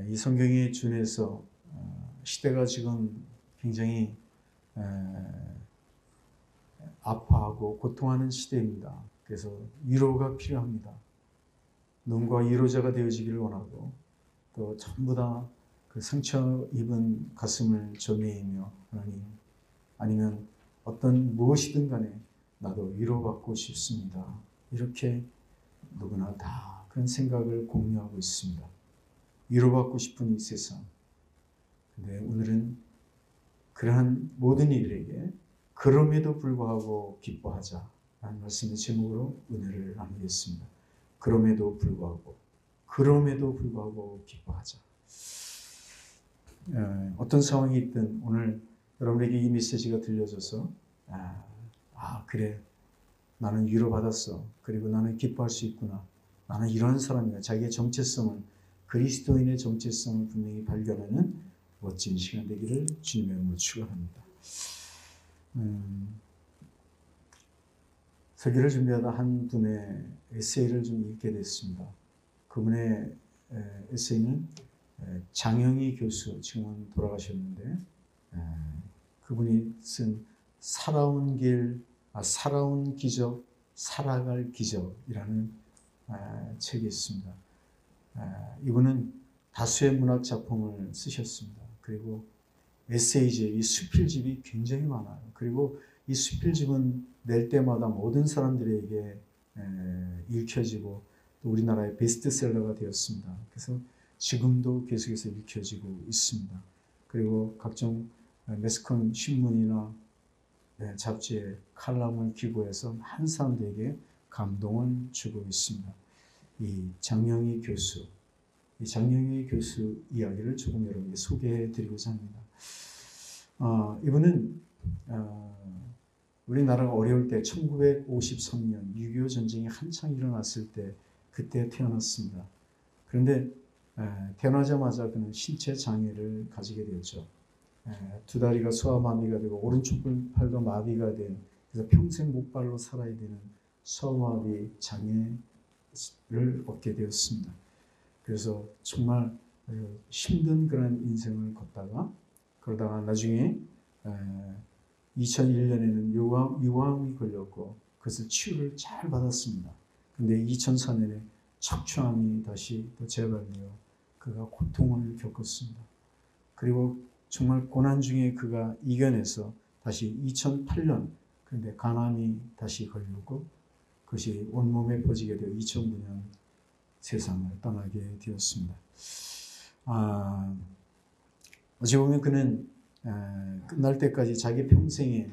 이 성경에 준해서 시대가 지금 굉장히 아파하고 고통하는 시대입니다. 그래서 위로가 필요합니다. 누군가 위로자가 되어지기를 원하고 또 전부 다 그 상처 입은 가슴을 저매이며 하나님, 아니면 어떤 무엇이든 간에 나도 위로받고 싶습니다. 이렇게 누구나 다 그런 생각을 공유하고 있습니다. 위로받고 싶은 이 세상. 근데 오늘은 그러한 모든 이들에게 그럼에도 불구하고 기뻐하자 라는 말씀의 제목으로 은혜를 나누겠습니다. 그럼에도 불구하고 기뻐하자. 어떤 상황이 있든 오늘 여러분에게 이 메시지가 들려져서 그래, 나는 위로받았어. 그리고 나는 기뻐할 수 있구나. 나는 이런 사람이야. 자기의 정체성을, 그리스도인의 정체성을 분명히 발견하는 멋진 시간 되기를 주님의 이름으로 축원합니다. 설교를 준비하다 한 분의 에세이를 좀 읽게 됐습니다. 그분의 에세이는 장영희 교수, 지금은 돌아가셨는데 그분이 쓴 살아온 길, 살아온 기적, 살아갈 기적이라는 책이 있습니다. 이분은 다수의 문학 작품을 쓰셨습니다. 그리고 에세이집, 이 수필집이 굉장히 많아요. 그리고 이 수필집은 낼 때마다 모든 사람들에게 읽혀지고 또 우리나라의 베스트셀러가 되었습니다. 그래서 지금도 계속해서 읽혀지고 있습니다. 그리고 각종 매스컴 신문이나 잡지에 칼럼을 기고해서 많은 사람들에게 감동을 주고 있습니다. 이 장영희 교수 이야기를 조금 여러분에게 소개해 드리고자 합니다. 이분은 우리나라가 어려울 때 1953년 6.25 전쟁이 한창 일어났을 때 그때 태어났습니다. 그런데 태어나자마자 그는 신체 장애를 가지게 되었죠. 두 다리가 소아마비가 되고 오른쪽 팔도 마비가 된, 그래서 평생 목발로 살아야 되는 소아마비 장애를 얻게 되었습니다. 그래서 정말 힘든 그런 인생을 걷다가 그러다가 나중에 2001년에는 유방암이 걸렸고 그것을 치유를 잘 받았습니다. 근데 2004년에 척추암이 다시 또 재발되어 그가 고통을 겪었습니다. 그리고 정말 고난 중에 그가 이겨내서 다시 2008년 그런데 간암이 다시 걸렸고 그것이 온몸에 퍼지게 되어 2009년 세상을 떠나게 되었습니다. 어찌 보면 그는 끝날 때까지 자기 평생에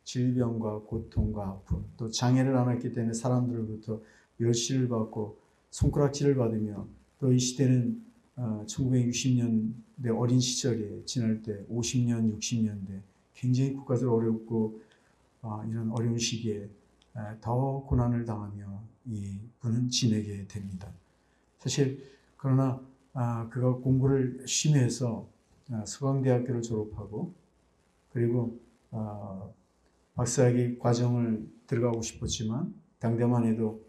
질병과 고통과 아픔, 또 장애를 안았기 때문에 사람들로부터 멸시를 받고 손가락질을 받으며, 또 이 시대는 1960년대 어린 시절에 지날 때 50년, 60년대 굉장히 국가적으로 어렵고 이런 어려운 시기에 더 고난을 당하며 이 분은 지내게 됩니다. 사실 그러나 그가 공부를 열심히 해서 서강대학교를 졸업하고 그리고 박사학위 과정을 들어가고 싶었지만 당대만 해도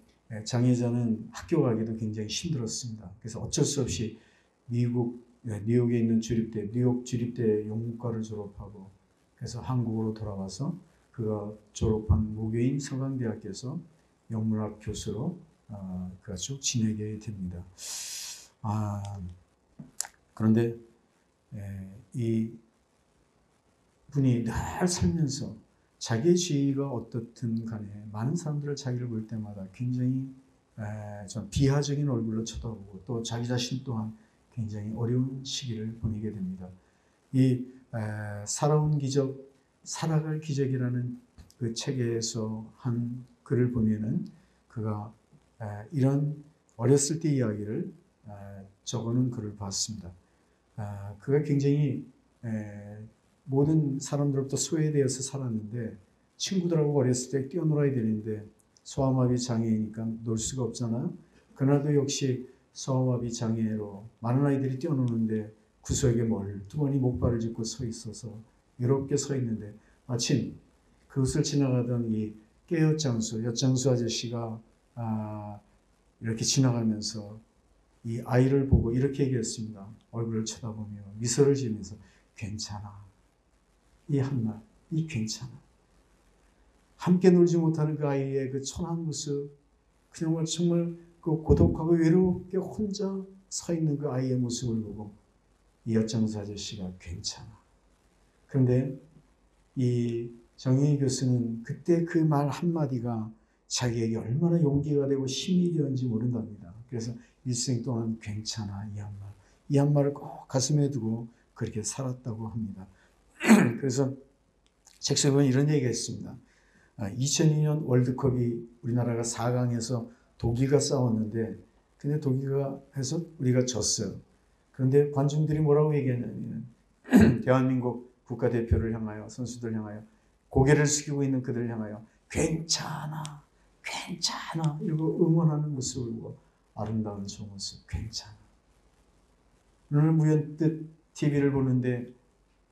장애자는 학교 가기도 굉장히 힘들었습니다. 그래서 어쩔 수 없이 미국 뉴욕에 있는 주립대, 뉴욕 주립대 영문과를 졸업하고 그래서 한국으로 돌아와서 그가 졸업한 모교인 서강대학교에서 영문학 교수로 그가 쭉 지내게 됩니다. 그런데 이 분이 늘 살면서 자기의 지위가 어떻든 간에 많은 사람들을 자기를 볼 때마다 굉장히 좀 비하적인 얼굴로 쳐다보고 또 자기 자신 또한 굉장히 어려운 시기를 보내게 됩니다. 이 살아온 기적, 살아갈 기적이라는 그 책에서 한 글을 보면은 그가 이런 어렸을 때 이야기를 적어놓은 글을 봤습니다. 그가 굉장히 모든 사람들로부터 소외되어서 살았는데 친구들하고 어렸을 때 뛰어놀아야 되는데 소아마비 장애이니까 놀 수가 없잖아요. 그날도 역시 소아마비 장애로 많은 아이들이 뛰어노는데 구석에 멀뚱하니 목발을 짚고 서 있어서 외롭게 서 있는데 마침 그것을 지나가던 이 엿장수 아저씨가 이렇게 지나가면서 이 아이를 보고 이렇게 얘기했습니다. 얼굴을 쳐다보며 미소를 지으면서 괜찮아. 이 한말, 이 괜찮아. 함께 놀지 못하는 그 아이의 그 초라한 모습, 정말 그 고독하고 외롭게 혼자 서 있는 그 아이의 모습을 보고 이 엿장수 아저씨가 괜찮아. 그런데 이 정혜희 교수는 그때 그 말 한마디가 자기에게 얼마나 용기가 되고 힘이 되었는지 모른답니다. 그래서 일생 동안 괜찮아, 이 한말을 꼭 가슴에 두고 그렇게 살았다고 합니다. 그래서 책 속에 보면 이런 얘기가 있습니다. 2002년 월드컵이 우리나라가 4강에서 독일과 싸웠는데 근데 독일과 해서 우리가 졌어요. 그런데 관중들이 뭐라고 얘기했냐면 대한민국 국가대표를 향하여 선수들 향하여 고개를 숙이고 있는 그들을 향하여 괜찮아 괜찮아 이러고 응원하는 모습을 보고 아름다운 저 모습 괜찮아. 오늘 우연뜻 TV를 보는데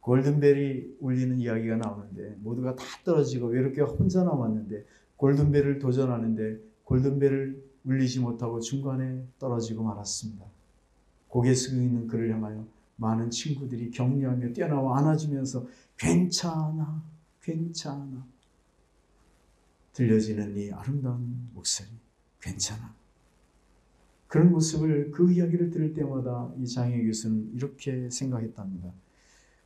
골든벨이 울리는 이야기가 나오는데 모두가 다 떨어지고 외롭게 혼자 남았는데 골든벨을 도전하는데 골든벨을 울리지 못하고 중간에 떨어지고 말았습니다. 고개 숙이고 있는 그를 향하여 많은 친구들이 격려하며 뛰어나와 안아주면서 괜찮아 괜찮아 들려지는 이 아름다운 목소리 괜찮아. 그런 모습을 그 이야기를 들을 때마다 이 장혜 교수는 이렇게 생각했답니다.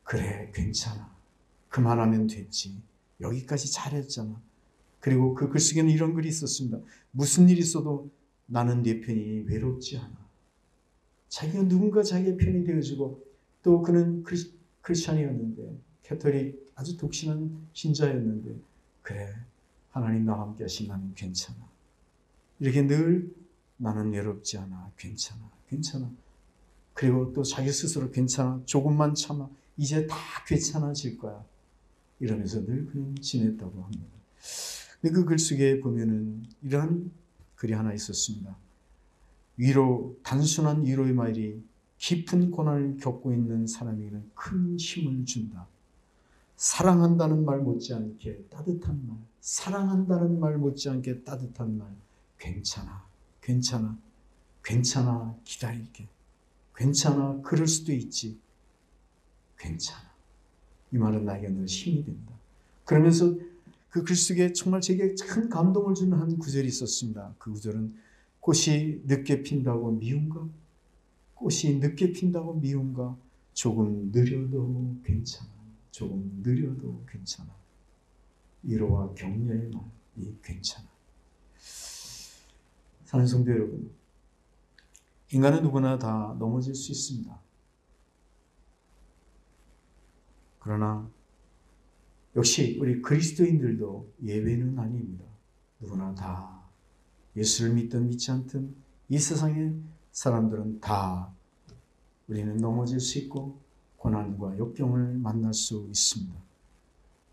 그래 괜찮아. 그만하면 됐지. 여기까지 잘했잖아. 그리고 그 글쓰기에는 이런 글이 있었습니다. 무슨 일이 있어도 나는 네 편이 외롭지 않아. 자기가 누군가 자기의 편이 되어주고 또 그는 크리스찬이었는데 캐톨릭 아주 독신한 신자였는데 그래 하나님 나와 함께 하신 나는 괜찮아. 이렇게 늘 나는 외롭지 않아. 괜찮아. 괜찮아. 그리고 또 자기 스스로 괜찮아. 조금만 참아. 이제 다 괜찮아질 거야. 이러면서 늘 그냥 지냈다고 합니다. 근데 그 글 속에 보면은 이러한 글이 하나 있었습니다. 단순한 위로의 말이 깊은 고난을 겪고 있는 사람에게는 큰 힘을 준다. 사랑한다는 말 못지않게 따뜻한 말, 사랑한다는 말 못지않게 따뜻한 말, 괜찮아, 괜찮아, 괜찮아, 기다릴게, 괜찮아, 그럴 수도 있지, 괜찮아. 이 말은 나에게 늘 힘이 된다. 그러면서 그 글 속에 정말 제게 큰 감동을 주는 한 구절이 있었습니다. 그 구절은 꽃이 늦게 핀다고 미운가? 꽃이 늦게 핀다고 미운가? 조금 느려도 괜찮아. 조금 느려도 괜찮아. 위로와 격려의 말이 괜찮아. 사랑하는 성도 여러분, 인간은 누구나 다 넘어질 수 있습니다. 그러나 역시 우리 그리스도인들도 예외는 아닙니다. 누구나 다 예수를 믿든 믿지 않든 이 세상의 사람들은 다 우리는 넘어질 수 있고 고난과 역경을 만날 수 있습니다.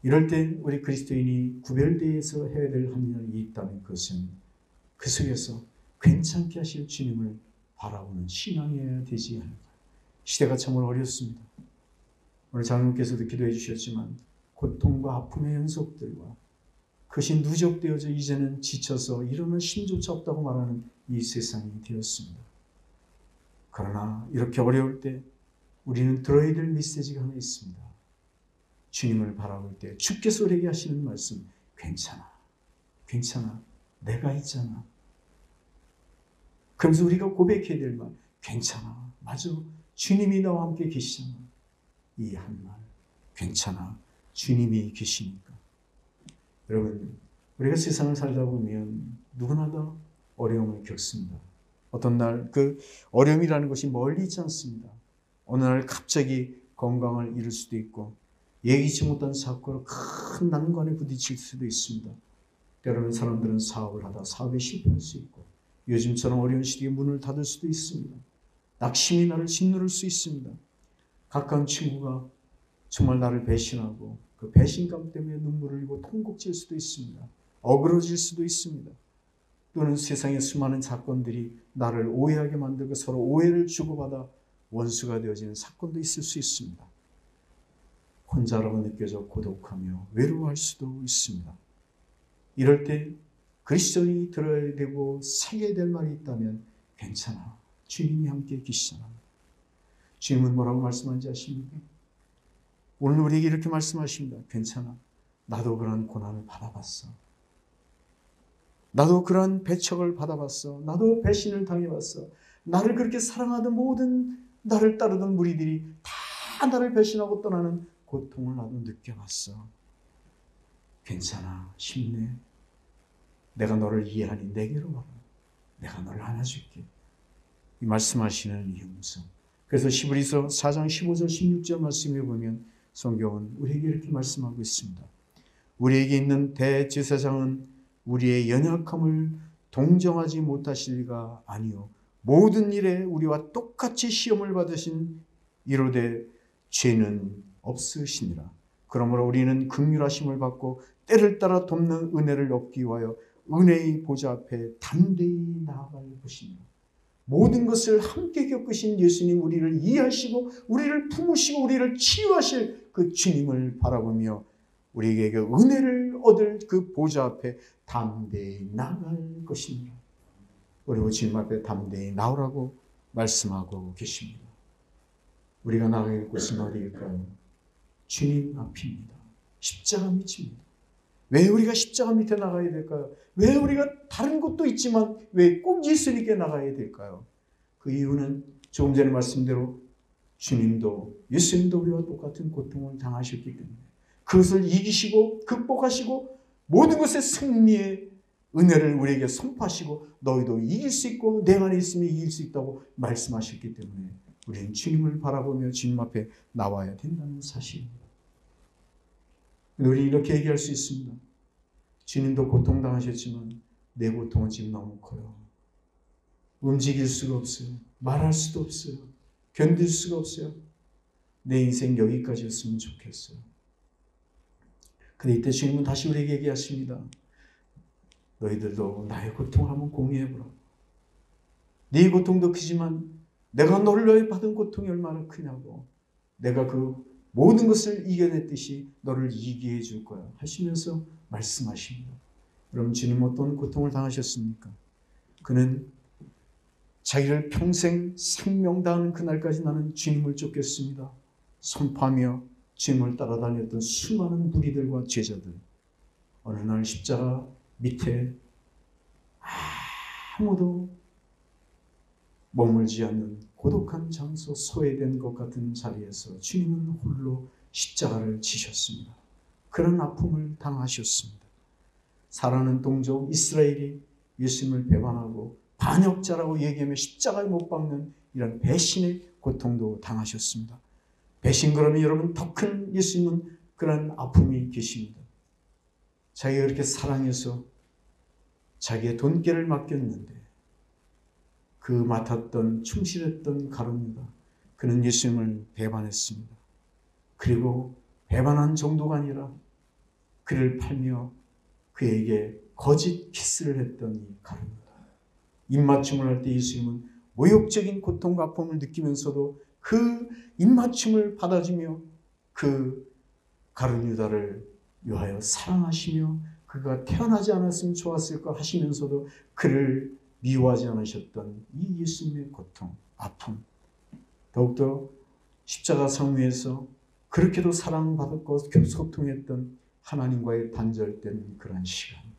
이럴 때 우리 그리스도인이 구별되어서 해야 될 한 일이 있다면 그것은 그 속에서 괜찮게 하실 주님을 바라보는 신앙이어야 되지 않을까. 시대가 정말 어렵습니다. 오늘 장로님께서도 기도해 주셨지만 고통과 아픔의 연속들과 그것이 누적되어져 이제는 지쳐서 일어날 힘조차 없다고 말하는 이 세상이 되었습니다. 그러나 이렇게 어려울 때 우리는 들어야 될 메시지가 하나 있습니다. 주님을 바라볼 때 주께서 우리에게 하시는 말씀, 괜찮아, 괜찮아, 내가 있잖아. 그러면서 우리가 고백해야 될 말, 괜찮아, 맞아, 주님이 나와 함께 계시잖아. 이 한 말, 괜찮아, 주님이 계시니까. 여러분, 우리가 세상을 살다 보면 누구나 다 어려움을 겪습니다. 어떤 날 그 어려움이라는 것이 멀리 있지 않습니다. 어느 날 갑자기 건강을 잃을 수도 있고 예기치 못한 사고로 큰 난관에 부딪힐 수도 있습니다. 때로는 사람들은 사업을 하다 사업에 실패할 수 있고 요즘처럼 어려운 시기에 문을 닫을 수도 있습니다. 낙심이 나를 짓누를 수 있습니다. 가까운 친구가 정말 나를 배신하고 그 배신감 때문에 눈물을 흘리고 통곡질 수도 있습니다. 어그러질 수도 있습니다. 또는 세상의 수많은 사건들이 나를 오해하게 만들고 서로 오해를 주고받아 원수가 되어지는 사건도 있을 수 있습니다. 혼자라고 느껴져 고독하며 외로워할 수도 있습니다. 이럴 때 그리스도인이 들어야 되고 새겨야 될 말이 있다면 괜찮아, 주님이 함께 계시잖아. 주님은 뭐라고 말씀하는지 아십니까? 오늘 우리에게 이렇게 말씀하십니다. 괜찮아. 나도 그런 고난을 받아봤어. 나도 그런 배척을 받아봤어. 나도 배신을 당해봤어. 나를 그렇게 사랑하던 모든 나를 따르던 무리들이 다 나를 배신하고 떠나는 고통을 나도 느껴봤어. 괜찮아. 힘내. 내가 너를 이해하니 내게로 와라. 내가 너를 안아줄게. 이 말씀하시는 이 음성. 그래서 히브리서 4장 15절 16절 말씀에 보면 성경은 우리에게 이렇게 말씀하고 있습니다. 우리에게 있는 대제사장은 우리의 연약함을 동정하지 못하실 리가 아니요 모든 일에 우리와 똑같이 시험을 받으신 이로되 죄는 없으시니라. 그러므로 우리는 긍휼하심을 받고 때를 따라 돕는 은혜를 얻기 위하여 은혜의 보좌 앞에 담대히 나아갈 것입니다. 모든 것을 함께 겪으신 예수님, 우리를 이해하시고 우리를 품으시고 우리를 치유하실 그 주님을 바라보며 우리에게 은혜를 얻을 그 보좌 앞에 담대히 나아갈 것입니다. 그리고 주님 앞에 담대히 나오라고 말씀하고 계십니다. 우리가 나아갈 곳은 어디일까요? 주님 앞입니다. 십자가 밑입니다. 왜 우리가 십자가 밑에 나가야 될까요? 왜 우리가 다른 곳도 있지만 왜 꼭 예수님께 나가야 될까요? 그 이유는 조금 전에 말씀대로 주님도 예수님도 우리와 똑같은 고통을 당하셨기 때문에 그것을 이기시고 극복하시고 모든 것의 승리의 은혜를 우리에게 선포하시고 너희도 이길 수 있고 내 안에 있으면 이길 수 있다고 말씀하셨기 때문에 우리는 주님을 바라보며 주님 앞에 나와야 된다는 사실입니다. 우리 이렇게 얘기할 수 있습니다. 주님도 고통당하셨지만 내 고통은 지금 너무 커요. 움직일 수가 없어요. 말할 수도 없어요. 견딜 수가 없어요. 내 인생 여기까지였으면 좋겠어요. 근데 이때 주님은 다시 우리에게 얘기하십니다. 너희들도 나의 고통을 한번 공유해보라. 네 고통도 크지만 내가 너를 위해 받은 고통이 얼마나 크냐고. 내가 그 모든 것을 이겨냈듯이 너를 이기게 해줄 거야 하시면서 말씀하십니다. 여러분 주님 어떤 고통을 당하셨습니까? 그는 자기를 평생 생명다하는 그날까지 나는 주님을 쫓겠습니다 선포하며 주님을 따라다녔던 수많은 무리들과 제자들, 어느 날 십자가 밑에 아무도 머물지 않는 고독한 장소, 소외된 것 같은 자리에서 주님은 홀로 십자가를 지셨습니다. 그런 아픔을 당하셨습니다. 사랑하는 동족 이스라엘이 예수님을 배반하고 반역자라고 얘기하며 십자가에 못 박는 이런 배신의 고통도 당하셨습니다. 배신 그러면 여러분 더 큰 예수님은 그런 아픔이 계십니다. 자기가 그렇게 사랑해서 자기의 돈깨를 맡겼는데 그 맡았던 충실했던 가룟유다, 그는 예수님을 배반했습니다. 그리고 배반한 정도가 아니라 그를 팔며 그에게 거짓 키스를 했던 이 가룟유다. 입맞춤을 할 때 예수님은 모욕적인 고통과 아픔을 느끼면서도 그 입맞춤을 받아주며 그 가룟유다를 위하여 사랑하시며 그가 태어나지 않았으면 좋았을 것 하시면서도 그를 미워하지 않으셨던 이 예수님의 고통, 아픔, 더욱더 십자가 상 위에서 그렇게도 사랑받았고 소통했던 하나님과의 단절된 그런 시간들,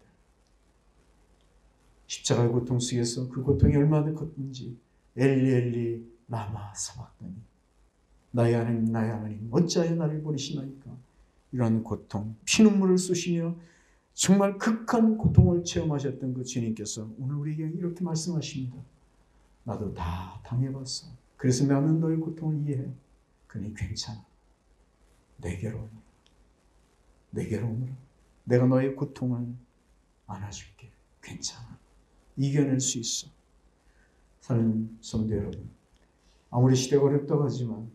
십자가의 고통 속에서 그 고통이 얼마나 컸는지 엘리 엘리 라마 사박다니, 나의 하나님 어찌하여 나를 버리시나이까. 이러한 고통, 피눈물을 쏘시며 정말 극한 고통을 체험하셨던 그 주님께서 오늘 우리에게 이렇게 말씀하십니다. 나도 다 당해봤어. 그래서 나는 너의 고통을 이해해. 그러니 괜찮아. 내게로 오너라. 내게로 오너라. 내가 너의 고통을 안아줄게. 괜찮아. 이겨낼 수 있어. 사랑하는 성도 여러분, 아무리 시대가 어렵다고 하지만,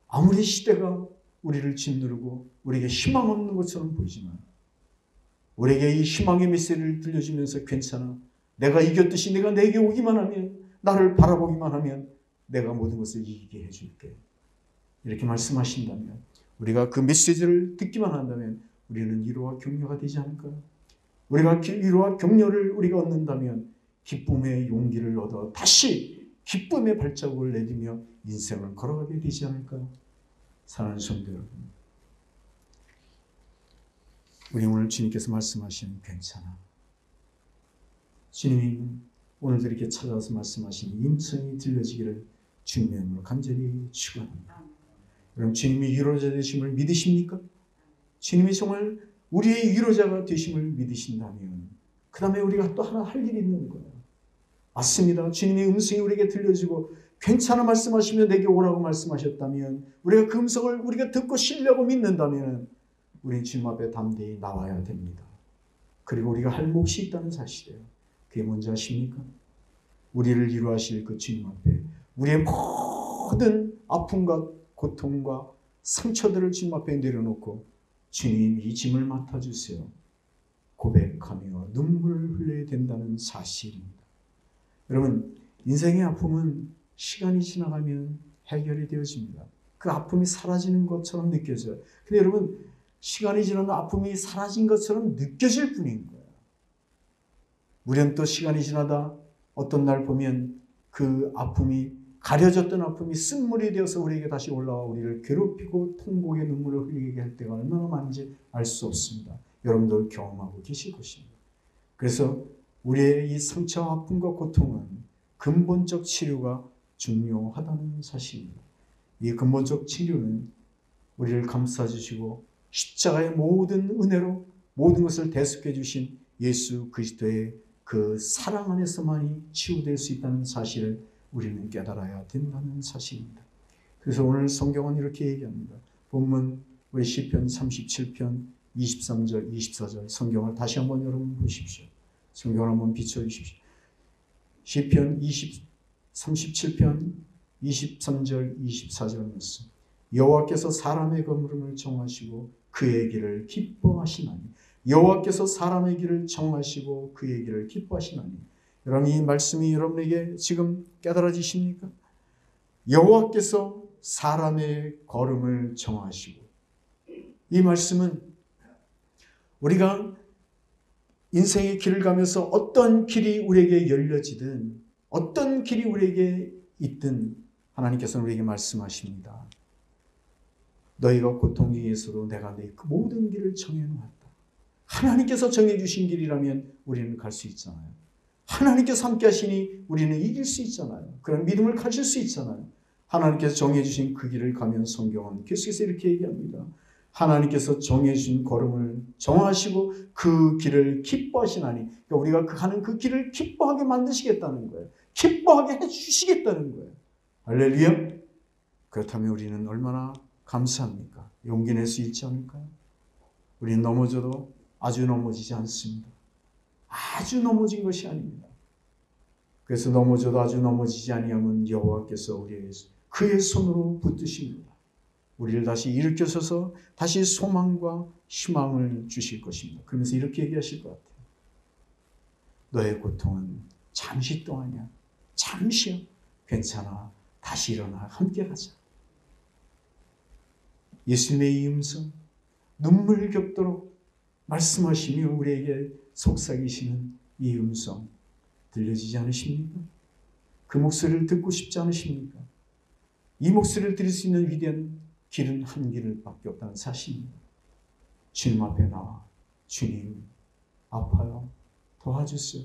아무리 시대가 우리를 짓누르고 우리에게 희망 없는 것처럼 보이지만, 우리에게 이 희망의 메시지를 들려주면서 괜찮아. 내가 이겼듯이 내가 내게 오기만 하면, 나를 바라보기만 하면 내가 모든 것을 이기게 해줄게. 이렇게 말씀하신다면, 우리가 그 메시지를 듣기만 한다면 우리는 위로와 격려가 되지 않을까요? 우리가 위로와 격려를 우리가 얻는다면 기쁨의 용기를 얻어 다시 기쁨의 발자국을 내디며 인생을 걸어가게 되지 않을까요? 사랑하는 성도 여러분, 우리 오늘 주님께서 말씀하시는 괜찮아. 주님이 오늘도 이렇게 찾아와서 말씀하시는 임성이 들려지기를 주님의 이름으로 간절히 축원합니다. 여러분, 주님이 위로자 되심을 믿으십니까? 주님이 정말 우리의 위로자가 되심을 믿으신다면 그 다음에 우리가 또 하나 할 일이 있는 거예요. 맞습니다. 주님의 음성이 우리에게 들려지고 괜찮아 말씀하시며 내게 오라고 말씀하셨다면 우리가 그 음성을 우리가 듣고 신뢰하고 믿는다면 우리는 주님 앞에 담대히 나와야 됩니다. 그리고 우리가 할 몫이 있다는 사실이에요. 그게 뭔지 아십니까? 우리를 위로하실 그 주님 앞에 우리의 모든 아픔과 고통과 상처들을 주님 앞에 내려놓고 주님 이 짐을 맡아주세요. 고백하며 눈물을 흘려야 된다는 사실입니다. 여러분, 인생의 아픔은 시간이 지나가면 해결이 되어집니다. 그 아픔이 사라지는 것처럼 느껴져요. 근데 여러분, 시간이 지나면 아픔이 사라진 것처럼 느껴질 뿐인 거예요. 물론 또 시간이 지나다 어떤 날 보면 그 아픔이 가려졌던 아픔이 쓴물이 되어서 우리에게 다시 올라와 우리를 괴롭히고 통곡의 눈물을 흘리게 할 때가 얼마나 많은지 알 수 없습니다. 여러분들 경험하고 계실 것입니다. 그래서 우리의 이 상처와 아픔과 고통은 근본적 치료가 중요하다는 사실입니다. 이 근본적 치료는 우리를 감싸주시고 십자가의 모든 은혜로 모든 것을 대속해 주신 예수 그리스도의 그 사랑 안에서만이 치유될 수 있다는 사실을 우리는 깨달아야 된다는 사실입니다. 그래서 오늘 성경은 이렇게 얘기합니다. 본문 우리 시편 37편 23절 24절 성경을 다시 한번 여러분 보십시오. 성경을 한번 비춰주십시오. 시편 37편 23절 24절 말씀. 여호와께서 사람의 거물음을 정하시고 그의 길을 기뻐하시나니. 여호와께서 사람의 길을 정하시고 그의 길을 기뻐하시나니. 여러분, 이 말씀이 여러분에게 지금 깨달아지십니까? 여호와께서 사람의 걸음을 정하시고, 이 말씀은 우리가 인생의 길을 가면서 어떤 길이 우리에게 열려지든 어떤 길이 우리에게 있든 하나님께서는 우리에게 말씀하십니다. 너희가 고통 중에서도 내가 네 그 모든 길을 정해놓았다. 하나님께서 정해주신 길이라면 우리는 갈 수 있잖아요. 하나님께서 함께 하시니 우리는 이길 수 있잖아요. 그런 믿음을 가질 수 있잖아요. 하나님께서 정해주신 그 길을 가면 성경은 계속해서 이렇게 얘기합니다. 하나님께서 정해주신 걸음을 정하시고 그 길을 기뻐하시나니. 그러니까 우리가 가는 그 길을 기뻐하게 만드시겠다는 거예요. 기뻐하게 해주시겠다는 거예요. 할렐루야. 그렇다면 우리는 얼마나 감사합니까? 용기 낼 수 있지 않을까요? 우리는 넘어져도 아주 넘어지지 않습니다. 아주 넘어진 것이 아닙니다. 그래서 넘어져도 아주 넘어지지 아니하면 여호와께서 우리의 그의 손으로 붙드십니다. 우리를 다시 일으켜서서 다시 소망과 희망을 주실 것입니다. 그러면서 이렇게 얘기하실 것 같아요. 너의 고통은 잠시 동안이야. 잠시야. 괜찮아. 다시 일어나. 함께 가자. 예수님의 이 음성, 눈물 겹도록 말씀하시며 우리에게 속삭이시는 이 음성 들려지지 않으십니까? 그 목소리를 듣고 싶지 않으십니까? 이 목소리를 들을 수 있는 위대한 길은 한 길밖에 없다는 사실입니다. 주님 앞에 나와 주님 아파요. 도와주세요.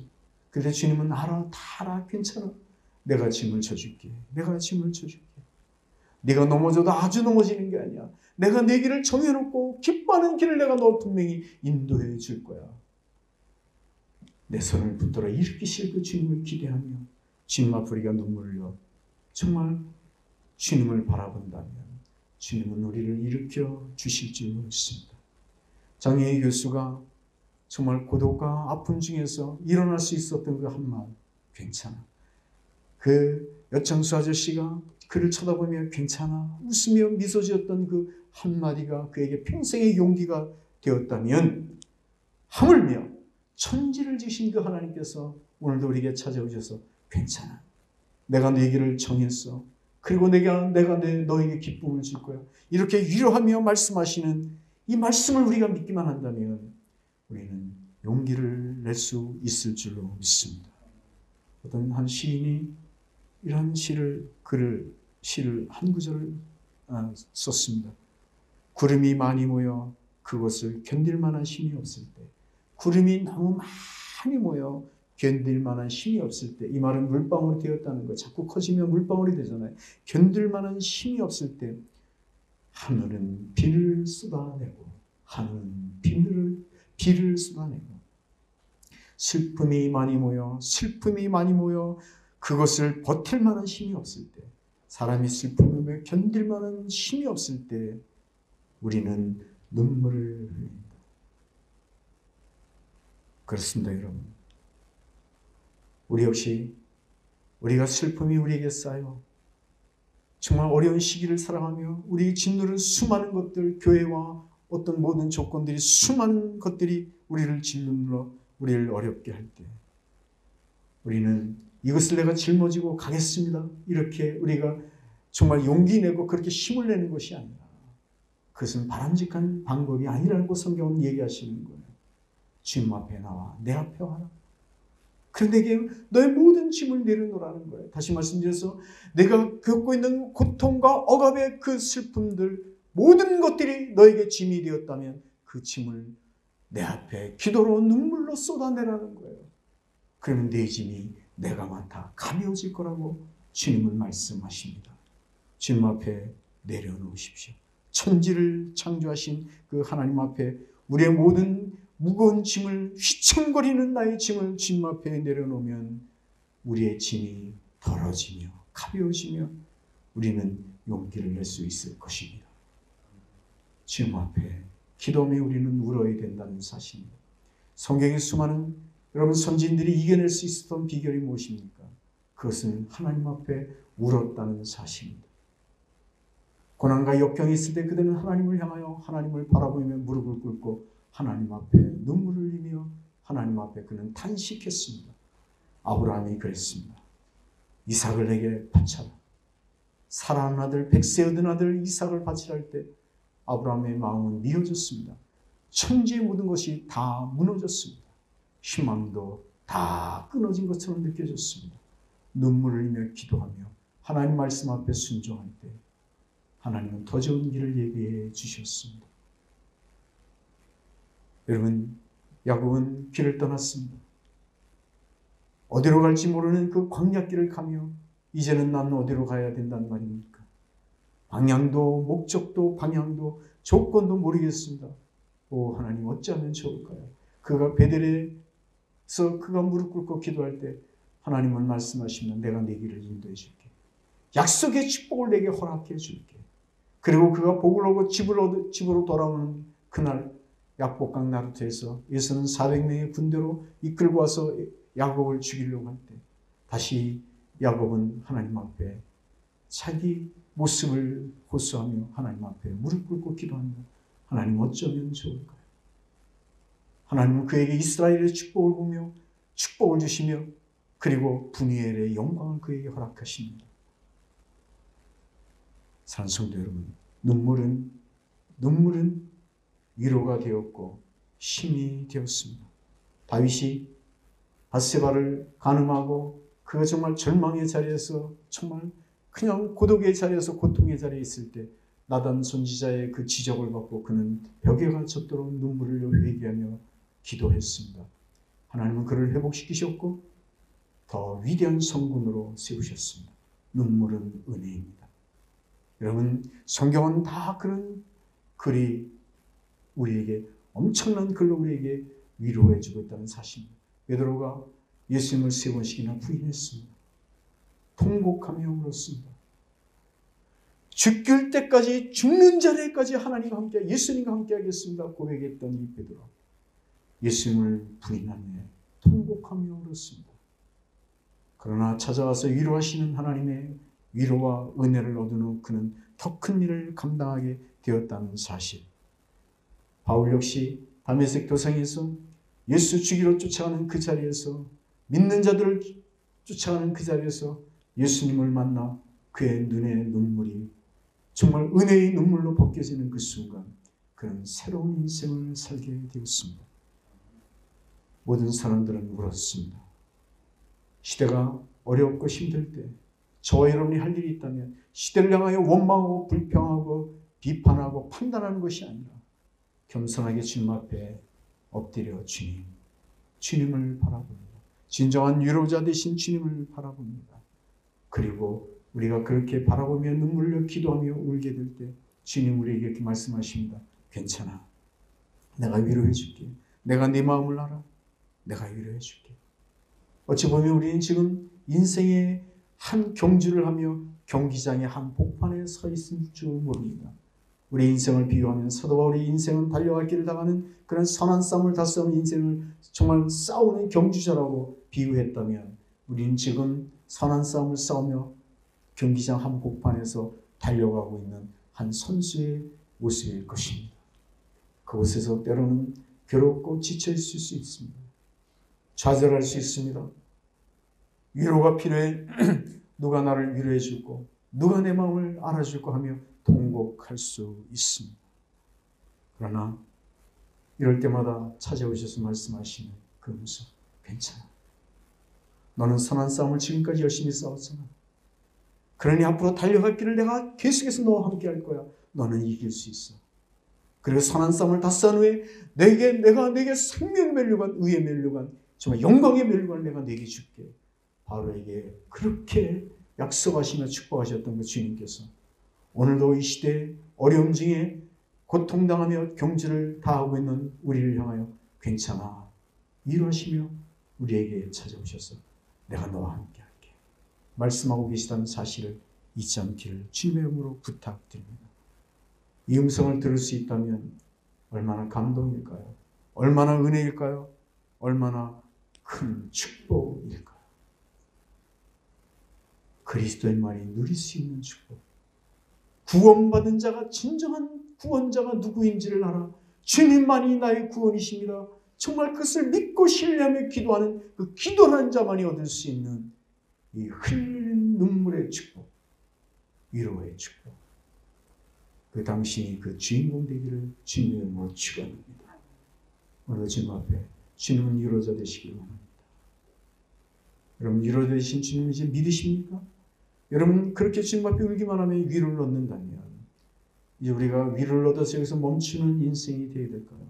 그런데 주님은 알아. 다 알아. 괜찮아. 내가 짐을 져줄게. 내가 짐을 져줄게. 네가 넘어져도 아주 넘어지는 게 아니야. 내가 내 길을 정해놓고 기뻐하는 길을 내가 너 분명히 인도해 줄 거야. 내 손을 붙들어 일으키실 그 주님을 기대하며 주님 앞에 우리가 눈물을 흘려 정말 주님을 바라본다면 주님은 우리를 일으켜 주실 줄 믿습니다. 장혜희 교수가 정말 고독과 아픔 중에서 일어날 수 있었던 그 한마디, 괜찮아. 그 여창수 아저씨가 그를 쳐다보며 괜찮아 웃으며 미소 지었던 그 한마디가 그에게 평생의 용기가 되었다면 하물며 천지를 지신 그 하나님께서 오늘도 우리에게 찾아오셔서 괜찮아. 내가 네 길을 정했어. 그리고 내가 너에게 기쁨을 줄 거야. 이렇게 위로하며 말씀하시는 이 말씀을 우리가 믿기만 한다면 우리는 용기를 낼 수 있을 줄로 믿습니다. 어떤 한 시인이 이런 시를 한 구절을 썼습니다. 구름이 많이 모여 그것을 견딜 만한 힘이 없을 때, 구름이 너무 많이 모여 견딜 만한 힘이 없을 때, 이 말은 물방울이 되었다는 거. 자꾸 커지면 물방울이 되잖아요. 견딜 만한 힘이 없을 때 하늘은 비를 쏟아내고, 하늘은 비를 쏟아내고, 슬픔이 많이 모여 그것을 버틸 만한 힘이 없을 때, 사람이 슬픔을 견딜 만한 힘이 없을 때 우리는 눈물을 흘립니다. 그렇습니다, 여러분. 우리 역시 우리가 슬픔이 우리에게 쌓여 정말 어려운 시기를 살아가며 우리 짓누른 수많은 것들, 교회와 어떤 모든 조건들이, 수많은 것들이 우리를 짓눌러 우리를 어렵게 할 때 우리는 이것을 내가 짊어지고 가겠습니다, 이렇게 우리가 정말 용기 내고 그렇게 힘을 내는 것이 아니라, 그것은 바람직한 방법이 아니라고 성경은 얘기하시는 거예요. 주님 앞에 나와 내 앞에 와라. 그런데 내게 너의 모든 짐을 내려놓으라는 거예요. 다시 말씀드려서 내가 겪고 있는 고통과 억압의 그 슬픔들, 모든 것들이 너에게 짐이 되었다면 그 짐을 내 앞에 기도로 눈물로 쏟아내라는 거예요. 그러면 내 짐이 내가 맡아 가벼워질 거라고 주님은 말씀하십니다. 주님 앞에 내려놓으십시오. 천지를 창조하신 그 하나님 앞에 우리의 모든 무거운 짐을, 휘청거리는 나의 짐을 주님 앞에 내려놓으면 우리의 짐이 덜어지며 가벼워지며 우리는 용기를 낼 수 있을 것입니다. 주님 앞에 기도하며 우리는 울어야 된다는 사실입니다. 성경의 수많은 여러분 선지인들이 이겨낼 수 있었던 비결이 무엇입니까? 그것은 하나님 앞에 울었다는 사실입니다. 고난과 역경이 있을 때 그들은 하나님을 향하여 하나님을 바라보며 무릎을 꿇고 하나님 앞에 눈물을 흘리며 하나님 앞에 그는 탄식했습니다. 아브라함이 그랬습니다. 이삭을 내게 바쳐라. 사랑하는 아들, 백세 얻은 아들 이삭을 바치라 할 때 아브라함의 마음은 미어졌습니다. 천지의 모든 것이 다 무너졌습니다. 희망도 다 끊어진 것처럼 느껴졌습니다. 눈물을 흘리며 기도하며 하나님 말씀 앞에 순종할 때 하나님은 더 좋은 길을 예비해 주셨습니다. 여러분, 야곱은 길을 떠났습니다. 어디로 갈지 모르는 그 광야길을 가며 이제는 난 어디로 가야 된다는 말입니까? 방향도 목적도 방향도 조건도 모르겠습니다. 오 하나님, 어찌하면 좋을까요? 그가 베델에서 그가 무릎 꿇고 기도할 때 하나님은 말씀하시면 내가 네 길을 인도해 줄게. 약속의 축복을 내게 허락해 줄게. 그리고 그가 복을 얻고 집으로 돌아오는 그날 약복강 나루터에서 예수는 400명의 군대로 이끌고 와서 야곱을 죽이려고 할 때 다시 야곱은 하나님 앞에 자기 모습을 호소하며 하나님 앞에 무릎 꿇고 기도합니다. 하나님, 어쩌면 좋을까요? 하나님은 그에게 이스라엘의 축복을 보며 축복을 주시며 그리고 분이엘의 영광을 그에게 허락하십니다. 사랑하는 성도 여러분, 눈물은 위로가 되었고 힘이 되었습니다. 다윗이 밧세바를 간음하고 그가 정말 절망의 자리에서, 정말 그냥 고독의 자리에서, 고통의 자리에 있을 때 나단 선지자의 그 지적을 받고 그는 벽에 갇혔도록 눈물을 흘려 회개하며 기도했습니다. 하나님은 그를 회복시키셨고 더 위대한 성군으로 세우셨습니다. 눈물은 은혜입니다. 여러분, 성경은 다 그런 글이 우리에게 엄청난 글로 우리에게 위로해 주고 있다는 사실입니다. 베드로가 예수님을 3번씩이나 부인했습니다. 통곡하며 울었습니다. 죽을 때까지, 죽는 자리까지 하나님과 함께, 예수님과 함께 하겠습니다 고백했던 이 베드로, 예수님을 부인한 후에 통곡하며 울었습니다. 그러나 찾아와서 위로하시는 하나님의 위로와 은혜를 얻은 후 그는 더 큰 일을 감당하게 되었다는 사실. 바울 역시 다메섹 도상에서 예수 죽이러 쫓아가는 그 자리에서, 믿는 자들을 쫓아가는 그 자리에서 예수님을 만나 그의 눈에 눈물이 정말 은혜의 눈물로 벗겨지는 그 순간 그는 새로운 인생을 살게 되었습니다. 모든 사람들은 울었습니다. 시대가 어렵고 힘들 때, 저와 여러분이 할 일이 있다면 시대를 향하여 원망하고 불평하고 비판하고 판단하는 것이 아니라 겸손하게 주님 앞에 엎드려 주님을 바라봅니다. 진정한 위로자 되신 주님을 바라봅니다. 그리고 우리가 그렇게 바라보며 눈물을 흘려 기도하며 울게 될 때 주님 우리에게 이렇게 말씀하십니다. 괜찮아. 내가 위로해 줄게. 내가 네 마음을 알아. 내가 위로해 줄게. 어찌 보면 우리는 지금 인생의 한 경주를 하며 경기장의 한 복판에 서 있을 줄 모릅니다. 우리 인생을 비유하면 사도 바울이 인생은 달려갈 길을 당하는 그런 선한 싸움을 다싸우는 인생을 정말 싸우는 경주자라고 비유했다면 우리는 지금 선한 싸움을 싸우며 경기장 한 복판에서 달려가고 있는 한 선수의 모습일 것입니다. 그곳에서 때로는 괴롭고 지쳐있을 수 있습니다. 좌절할 수 있습니다. 위로가 필요해. 누가 나를 위로해 주고 누가 내 마음을 알아줄까 하며 통곡할 수 있습니다. 그러나 이럴 때마다 찾아오셔서 말씀하시는 그 음성, 괜찮아. 너는 선한 싸움을 지금까지 열심히 싸웠잖아. 그러니 앞으로 달려갈 길을 내가 계속해서 너와 함께 할 거야. 너는 이길 수 있어. 그리고 선한 싸움을 다 싸운 후에 내가 내게 생명의 면류관, 의의 면류관, 정말 영광의 면류관을 내가 내게 줄게. 바로에게 그렇게 약속하시며 축복하셨던 그 주님께서 오늘도 이 시대의 어려움 중에 고통당하며 경주를 다하고 있는 우리를 향하여 괜찮아. 위로하시며 우리에게 찾아오셔서 내가 너와 함께 할게. 말씀하고 계시다는 사실을 잊지 않기를 주님의 이름으로 부탁드립니다. 이 음성을 들을 수 있다면 얼마나 감동일까요? 얼마나 은혜일까요? 얼마나 큰 축복일까요? 그리스도의 말이 누릴 수 있는 축복. 구원받은 자가 진정한 구원자가 누구인지를 알아. 주님만이 나의 구원이십니다. 정말 그것을 믿고 신뢰하며 기도하는 그 기도하는 자만이 얻을 수 있는 이 흘리는 눈물의 축복, 위로의 축복. 그 당신이 그 주인공 되기를 주님의 이름으로 축원합니다. 오늘 주님 앞에 주님은 위로자 되시길 원합니다. 여러분 위로자 되신 주님 이제 믿으십니까? 여러분 그렇게 주님 앞에 울기만 하면 위로를 얻는다면 이제 우리가 위로를 얻어서 여기서 멈추는 인생이 되어야 될까요?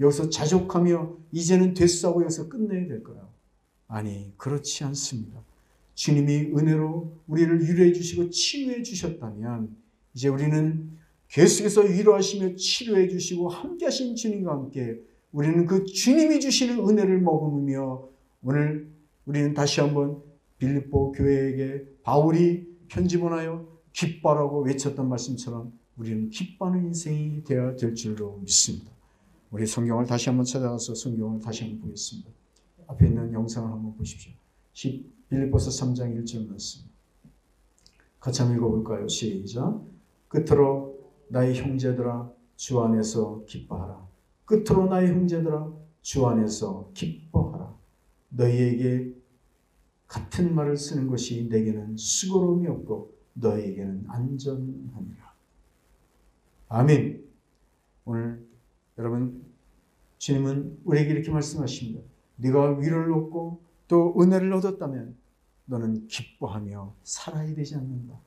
여기서 자족하며 이제는 됐어 하고 여기서 끝내야 될까요? 아니 그렇지 않습니다. 주님이 은혜로 우리를 위로해 주시고 치유해 주셨다면 이제 우리는 계속해서 위로하시며 치료해 주시고 함께 하신 주님과 함께 우리는 그 주님이 주시는 은혜를 머금으며 오늘 우리는 다시 한번 빌립보 교회에게 바울이 편지 보내어 기뻐하라고 외쳤던 말씀처럼 우리는 기뻐하는 인생이 되어야 될 줄로 믿습니다. 우리 성경을 다시 한번 찾아가서 성경을 다시 한번 보겠습니다. 앞에 있는 영상을 한번 보십시오. 빌립보서 3장 1절 말씀. 같이 한번 읽어볼까요? 시작. 끝으로 나의 형제들아 주 안에서 기뻐하라. 끝으로 나의 형제들아 주 안에서 기뻐하라. 너희에게 같은 말을 쓰는 것이 내게는 수고로움이 없고 너희에게는 안전하니라. 아멘. 오늘 여러분 주님은 우리에게 이렇게 말씀하십니다. 네가 위로를 얻고 또 은혜를 얻었다면 너는 기뻐하며 살아야 되지 않는가.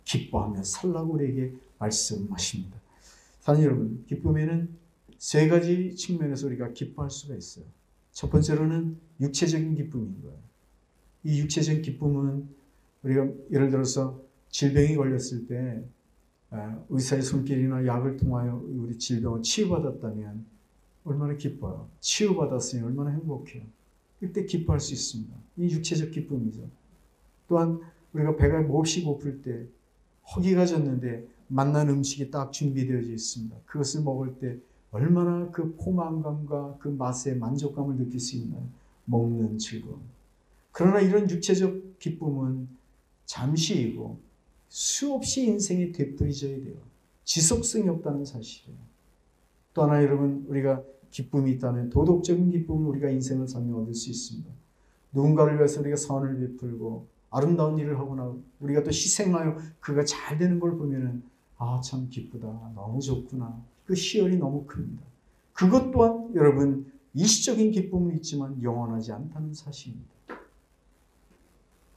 기뻐하며 살라고 우리에게 말씀하십니다. 사랑하는 여러분, 기쁨에는 세 가지 측면에서 우리가 기뻐할 수가 있어요. 첫 번째로는 육체적인 기쁨인 거예요. 이 육체적인 기쁨은 우리가 예를 들어서 질병이 걸렸을 때 의사의 손길이나 약을 통하여 우리 질병을 치유받았다면 얼마나 기뻐요. 치유받았으니 얼마나 행복해요. 이때 기뻐할 수 있습니다. 이 육체적 기쁨이죠. 또한 우리가 배가 몹시 고플 때 허기가 졌는데 맛난 음식이 딱 준비되어져 있습니다. 그것을 먹을 때 얼마나 그 포만감과 그 맛의 만족감을 느낄 수 있나요? 먹는 즐거움. 그러나 이런 육체적 기쁨은 잠시이고 수없이 인생에 되풀이져야 돼요. 지속성이 없다는 사실이에요. 또 하나 여러분 우리가 기쁨이 있다면 도덕적인 기쁨을 우리가 인생을 살며 얻을 수 있습니다. 누군가를 위해서 우리가 선을 베풀고 아름다운 일을 하거나 우리가 또 희생하여 그가 잘 되는 걸 보면은 아, 참 기쁘다. 너무 좋구나. 그 희열이 너무 큽니다. 그것 또한 여러분 일시적인 기쁨은 있지만 영원하지 않다는 사실입니다.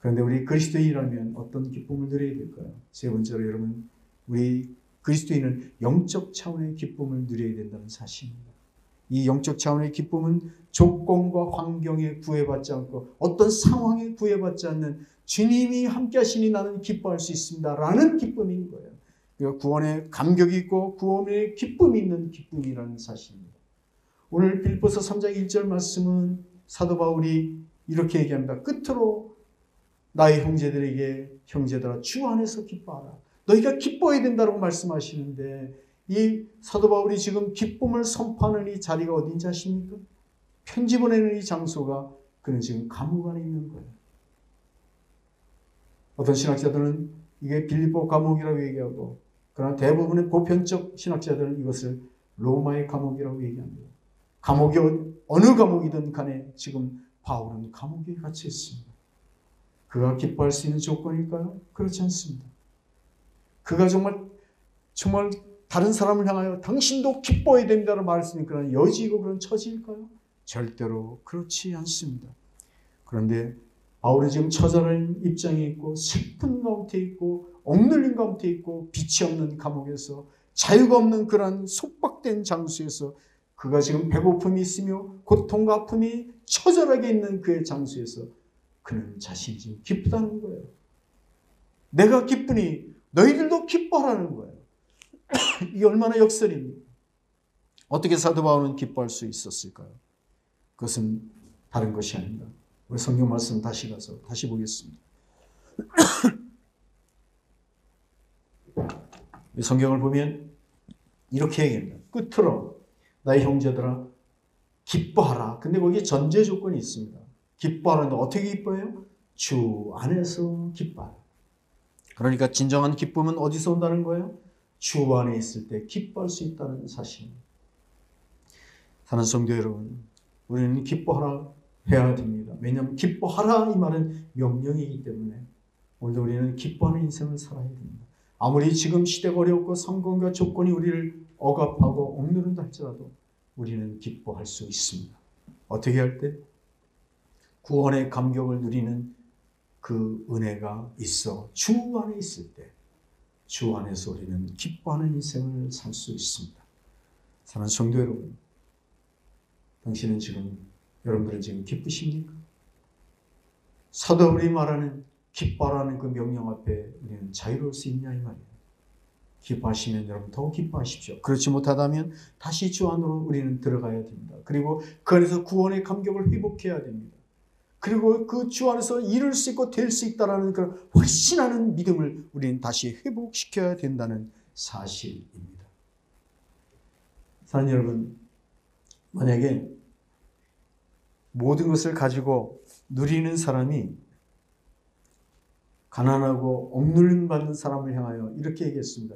그런데 우리 그리스도인이라면 어떤 기쁨을 누려야 될까요? 세 번째로 여러분, 우리 그리스도인은 영적 차원의 기쁨을 누려야 된다는 사실입니다. 이 영적 차원의 기쁨은 조건과 환경에 구애받지 않고 어떤 상황에 구애받지 않는 주님이 함께 하시니 나는 기뻐할 수 있습니다 라는 기쁨인 거예요. 그러니까 구원에 감격이 있고 구원에 기쁨이 있는 기쁨이라는 사실입니다. 오늘 빌립보서 3장 1절 말씀은 사도 바울이 이렇게 얘기합니다. 끝으로 나의 형제들아 주 안에서 기뻐하라. 너희가 기뻐해야 된다고 말씀하시는데 이 사도 바울이 지금 기쁨을 선포하는 이 자리가 어딘지 아십니까? 편지 보내는 이 장소가 그는 지금 감옥 안에 있는 거예요. 어떤 신학자들은 이게 빌립보 감옥이라고 얘기하고, 그러나 대부분의 보편적 신학자들은 이것을 로마의 감옥이라고 얘기합니다. 감옥이 어느 감옥이든 간에 지금 바울은 감옥에 갇혀 있습니다. 그가 기뻐할 수 있는 조건일까요? 그렇지 않습니다. 그가 정말 다른 사람을 향하여 당신도 기뻐해야 됩니다라고 말할 수 있는 그런 여지이고 그런 처지일까요? 절대로 그렇지 않습니다. 그런데 바울은 지금 처절한 입장에 있고 슬픈 가운데 있고 억눌린 가운데 있고 빛이 없는 감옥에서 자유가 없는 그런 속박된 장소에서 그가 지금 배고픔이 있으며 고통과 아픔이 처절하게 있는 그의 장소에서 그는 자신이 지금 기쁘다는 거예요. 내가 기쁘니 너희들도 기뻐하라는 거예요. 이게 얼마나 역설입니까? 어떻게 사도 바울은 기뻐할 수 있었을까요? 그것은 다른 것이 아닙니다. 우리 성경 말씀 다시 보겠습니다. 성경을 보면 이렇게 얘기합니다. 끝으로 나의 형제들아 기뻐하라. 근데 거기에 전제 조건이 있습니다. 기뻐하는데 어떻게 기뻐해요? 주 안에서 기뻐하라. 그러니까 진정한 기쁨은 어디서 온다는 거예요? 주 안에 있을 때 기뻐할 수 있다는 사실입니다. 사랑하는 성도 여러분, 우리는 기뻐하라 해야 됩니다. 왜냐하면 기뻐하라 이 말은 명령이기 때문에 오늘 우리는 기뻐하는 인생을 살아야 됩니다. 아무리 지금 시대가 어렵고 상황과 조건이 우리를 억압하고 억누른다 할지라도 우리는 기뻐할 수 있습니다. 어떻게 할 때? 구원의 감격을 누리는 그 은혜가 있어 주 안에 있을 때 주 안에서 우리는 기뻐하는 인생을 살 수 있습니다. 사랑하는 성도 여러분, 여러분들은 지금 기쁘십니까? 사도 바울이 말하는 기뻐하라는 그 명령 앞에 우리는 자유로울 수 있냐 이 말이에요. 기뻐하시면 여러분 더 기뻐하십시오. 그렇지 못하다면 다시 주 안으로 우리는 들어가야 됩니다. 그리고 그 안에서 구원의 감격을 회복해야 됩니다. 그리고 그 주 안에서 이룰 수 있고 될 수 있다는 그런 확신하는 믿음을 우리는 다시 회복시켜야 된다는 사실입니다. 사랑하는 여러분, 만약에 모든 것을 가지고 누리는 사람이 가난하고 억눌림 받는 사람을 향하여 이렇게 얘기했습니다.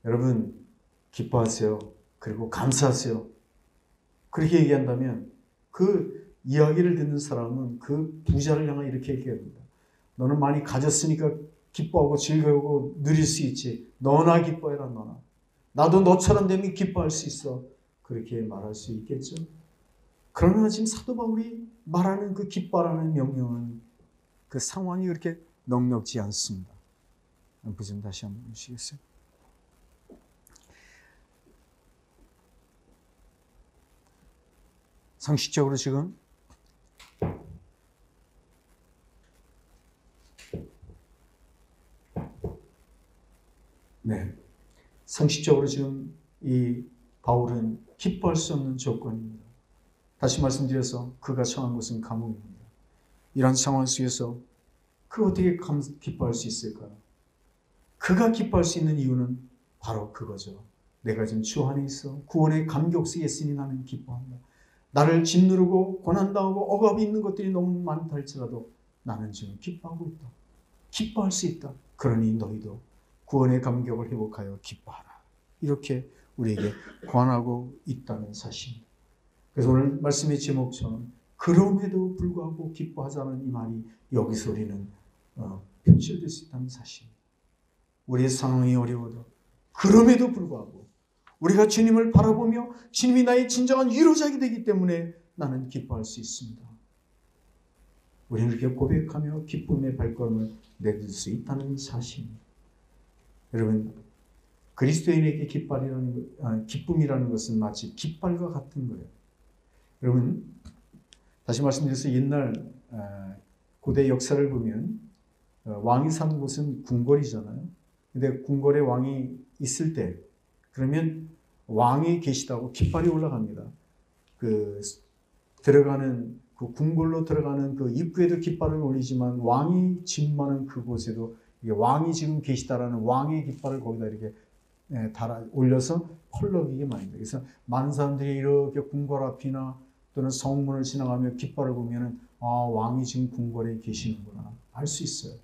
여러분 기뻐하세요. 그리고 감사하세요. 그렇게 얘기한다면 그 이야기를 듣는 사람은 그 부자를 향해 이렇게 얘기합니다. 너는 많이 가졌으니까 기뻐하고 즐거우고 누릴 수 있지. 너나 기뻐해라 너나. 나도 너처럼 되면 기뻐할 수 있어. 그렇게 말할 수 있겠죠. 그러나 지금 사도 바울이 말하는 그 기뻐하라는 명령은 그 상황이 그렇게 넉넉지 않습니다. 좀 다시 한번 보시겠어요? 상식적으로 지금 상식적으로 지금 이 바울은 기뻐할 수 없는 조건입니다. 다시 말씀드려서 그가 처한 곳은 감옥입니다. 이런 상황 속에서 그 어떻게 기뻐할 수 있을까요? 그가 기뻐할 수 있는 이유는 바로 그거죠. 내가 지금 주 안에 있어 구원의 감격 속에 있으니 나는 기뻐한다. 나를 짓누르고 고난당하고 억압이 있는 것들이 너무 많다 할지라도 나는 지금 기뻐하고 있다. 기뻐할 수 있다. 그러니 너희도 구원의 감격을 회복하여 기뻐하라. 이렇게 우리에게 권하고 있다는 사실입니다. 그래서 오늘 말씀의 제목처럼 그럼에도 불구하고 기뻐하자는 이 말이 여기서 우리는 표출될 수 있다는 사실입니다. 우리의 상황이 어려워도 그럼에도 불구하고 우리가 주님을 바라보며 주님이 나의 진정한 위로자가 되기 때문에 나는 기뻐할 수 있습니다. 우리는 이렇게 고백하며 기쁨의 발걸음을 내딜 수 있다는 사실입니다. 여러분, 그리스도인에게 기쁨이라는 것은 마치 깃발과 같은 거예요. 여러분, 다시 말씀드려서 옛날 고대 역사를 보면 왕이 사는 곳은 궁궐이잖아요. 근데 궁궐에 왕이 있을 때 그러면 왕이 계시다고 깃발이 올라갑니다. 그 궁궐로 들어가는 그 입구에도 깃발을 올리지만 왕이 진입하는 그곳에도 왕이 지금 계시다라는 왕의 깃발을 거기다 이렇게 달아 올려서 펄럭이게 만듭니다. 그래서 많은 사람들이 이렇게 궁궐 앞이나 또는 성문을 지나가며 깃발을 보면은 왕이 지금 궁궐에 계시는구나 알 수 있어요.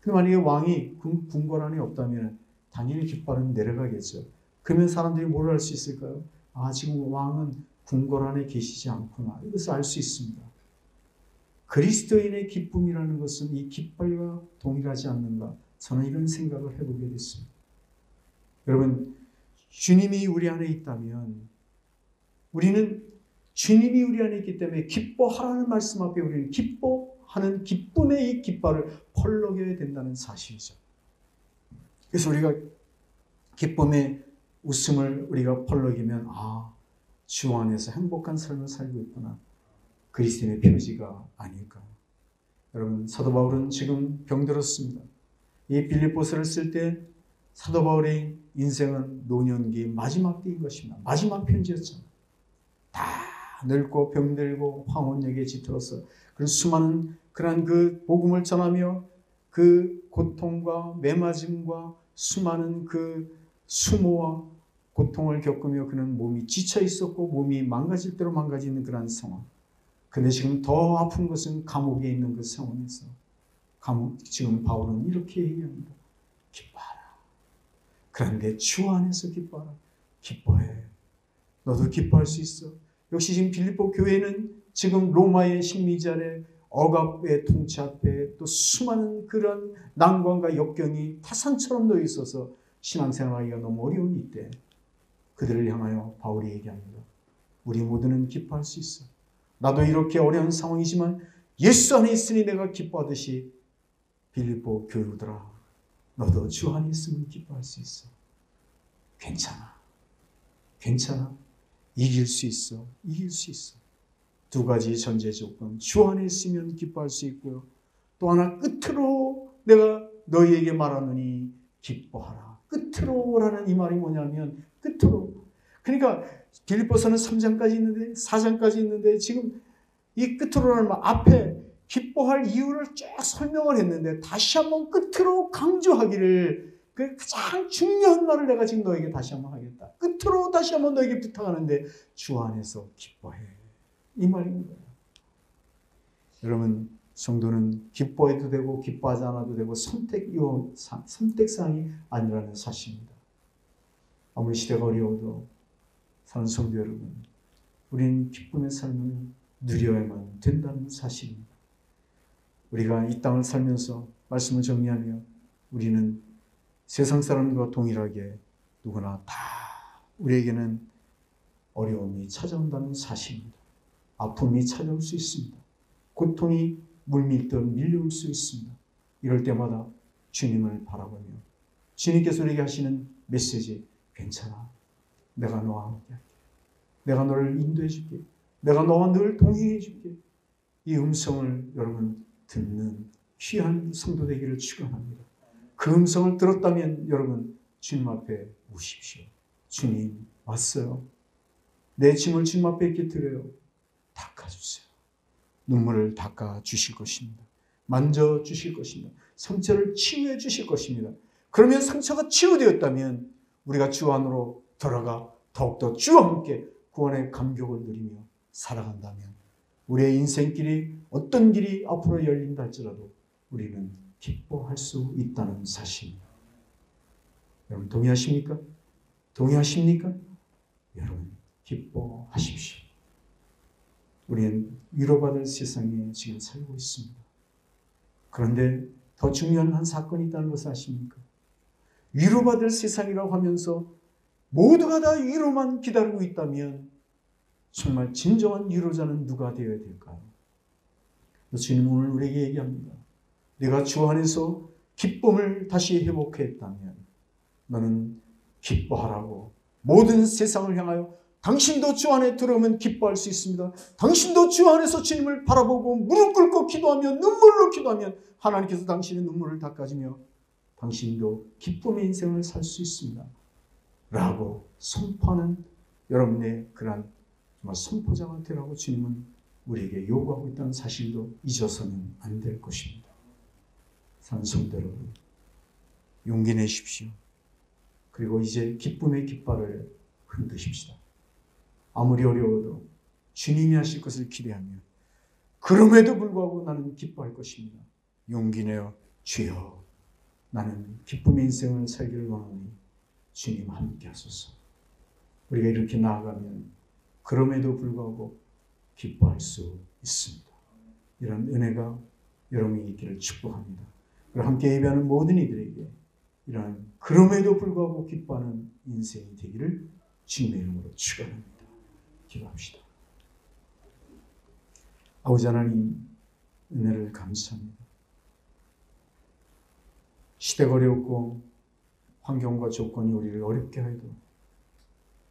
근데 만약에 왕이 궁궐 안에 없다면 당연히 깃발은 내려가겠죠. 그러면 사람들이 뭘 알 수 있을까요? 지금 왕은 궁궐 안에 계시지 않구나. 이것을 알 수 있습니다. 그리스도인의 기쁨이라는 것은 이 깃발과 동일하지 않는가? 저는 이런 생각을 해보게 됐습니다. 여러분, 주님이 우리 안에 있다면 우리는 주님이 우리 안에 있기 때문에 기뻐하라는 말씀 앞에 우리는 기뻐하는 기쁨의 이 깃발을 펄럭여야 된다는 사실이죠. 그래서 우리가 기쁨의 웃음을 우리가 펄럭이면 주 안에서 행복한 삶을 살고 있구나. 그리스도인의 표지가 아닐까. 여러분, 사도 바울은 지금 병들었습니다. 이 빌립보서를 쓸 때 사도 바울의 인생은 노년기 마지막 때인 것입니다. 마지막 편지였잖아요. 다 늙고 병들고 황혼역에 짙어서 그런 수많은 그러한 그 복음을 전하며 그 고통과 매맞음과 수많은 그 수모와 고통을 겪으며 그는 몸이 지쳐 있었고 몸이 망가질 대로 망가지는 그런 상황. 근데 지금 더 아픈 것은 감옥에 있는 그 상황에서 지금 바울은 이렇게 얘기합니다. 기뻐하라. 그런데 주 안에서 기뻐하라. 기뻐해. 너도 기뻐할 수 있어. 역시 지금 빌립보 교회는 지금 로마의 식민지 아래 억압의 통치 앞에 또 수많은 그런 난관과 역경이 타산처럼 놓여 있어서 신앙생활하기가 너무 어려운 이때 그들을 향하여 바울이 얘기합니다. 우리 모두는 기뻐할 수 있어. 나도 이렇게 어려운 상황이지만 예수 안에 있으니 내가 기뻐하듯이 빌립보 교우들아 너도 주 안에 있으면 기뻐할 수 있어. 괜찮아. 이길 수 있어. 두 가지 전제 조건. 주 안에 있으면 기뻐할 수 있고요. 또 하나 끝으로 내가 너희에게 말하노니 기뻐하라. 끝으로라는 이 말이 뭐냐면 끝으로. 그러니까 빌립보서는 3장까지 있는데 4장까지 있는데 지금 이 끝으로라는 말 앞에 기뻐할 이유를 쭉 설명을 했는데 다시 한번 끝으로 강조하기를 그 가장 중요한 말을 내가 지금 너에게 다시 한번 하겠다. 끝으로 다시 한번 너에게 부탁하는데 주 안에서 기뻐해. 이 말인 거예요. 여러분, 성도는 기뻐해도 되고 기뻐하지 않아도 되고 선택사항이 아니라는 사실입니다. 아무리 시대가 어려워도 사는 성도 여러분, 우리는 기쁨의 삶을 누려야만 된다는 사실입니다. 우리가 이 땅을 살면서 말씀을 정리하며 우리는 세상 사람과 동일하게 누구나 다 우리에게는 어려움이 찾아온다는 사실입니다. 아픔이 찾아올 수 있습니다. 고통이 물밀듯 밀려올 수 있습니다. 이럴 때마다 주님을 바라보며 주님께서 우리에게 하시는 메시지, 괜찮아. 내가 너와 함께 할게. 내가 너를 인도해 줄게. 내가 너와 늘 동행해 줄게. 이 음성을 여러분 듣는 귀한 성도 되기를 축원합니다. 그 음성을 들었다면 여러분 주님 앞에 우십시오. 주님 왔어요. 내 짐을 주님 앞에 이렇게 드려요. 닦아주세요. 눈물을 닦아주실 것입니다. 만져주실 것입니다. 상처를 치유해 주실 것입니다. 그러면 상처가 치유되었다면 우리가 주 안으로 들어가 더욱더 주와 함께 구원의 감격을 누리며 살아간다면 우리의 인생길이 어떤 길이 앞으로 열린다 할지라도 우리는 기뻐할 수 있다는 사실입니다. 여러분 동의하십니까? 여러분 기뻐하십시오. 우리는 위로받을 세상에 지금 살고 있습니다. 그런데 더 중요한 한 사건이 있다는 것을 아십니까? 위로받을 세상이라고 하면서 모두가 다 위로만 기다리고 있다면 정말 진정한 위로자는 누가 되어야 될까요? 주님 오늘 우리에게 얘기합니다. 내가 주 안에서 기쁨을 다시 회복했다면 너는 기뻐하라고. 모든 세상을 향하여 당신도 주 안에 들어오면 기뻐할 수 있습니다. 당신도 주 안에서 주님을 바라보고 무릎 꿇고 기도하며 눈물로 기도하면 하나님께서 당신의 눈물을 닦아주며 당신도 기쁨의 인생을 살 수 있습니다. 라고 선포하는 여러분의 그런 정말 선포자가 되라고 주님은 우리에게 요구하고 있다는 사실도 잊어서는 안 될 것입니다. 사랑하는 성도 여러분, 용기 내십시오. 그리고 이제 기쁨의 깃발을 흔드십시다. 아무리 어려워도 주님이 하실 것을 기대하며 그럼에도 불구하고 나는 기뻐할 것입니다. 용기 내어 주여 나는 기쁨의 인생을 살기를 원하니 주님 함께 하소서. 우리가 이렇게 나아가면 그럼에도 불구하고 기뻐할 수 있습니다. 이런 은혜가 여러분이 있기를 축복합니다. 그리고 함께 예배하는 모든 이들에게 이런 그럼에도 불구하고 기뻐하는 인생이 되기를 주님의 이름으로 축원합니다. 기도합시다. 아버지 하나님, 은혜를 감사합니다. 시대가 어렵고 환경과 조건이 우리를 어렵게 해도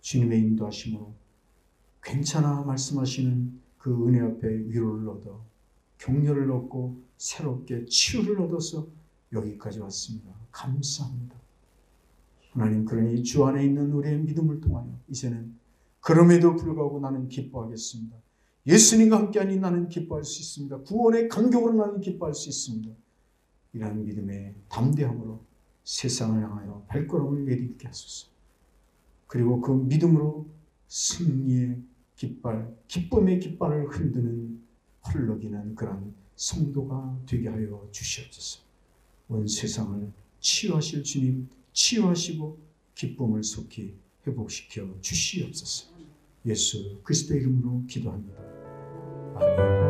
주님의 인도하심으로 괜찮아 말씀하시는 그 은혜 앞에 위로를 얻어 격려를 얻고 새롭게 치유를 얻어서 여기까지 왔습니다. 감사합니다. 하나님, 그러니 주 안에 있는 우리의 믿음을 통하여 이제는 그럼에도 불구하고 나는 기뻐하겠습니다. 예수님과 함께하니 나는 기뻐할 수 있습니다. 구원의 감격으로 나는 기뻐할 수 있습니다. 이러한 믿음의 담대함으로 세상을 향하여 발걸음을 내딛게 하소서. 그리고 그 믿음으로 승리의 깃발, 기쁨의 깃발을 흔드는 헐럭이는 그런 성도가 되게 하여 주시옵소서. 온 세상을 치유하실 주님, 치유하시고 기쁨을 속히 회복시켜 주시옵소서. 예수 그리스도의 이름으로 기도합니다. 아멘.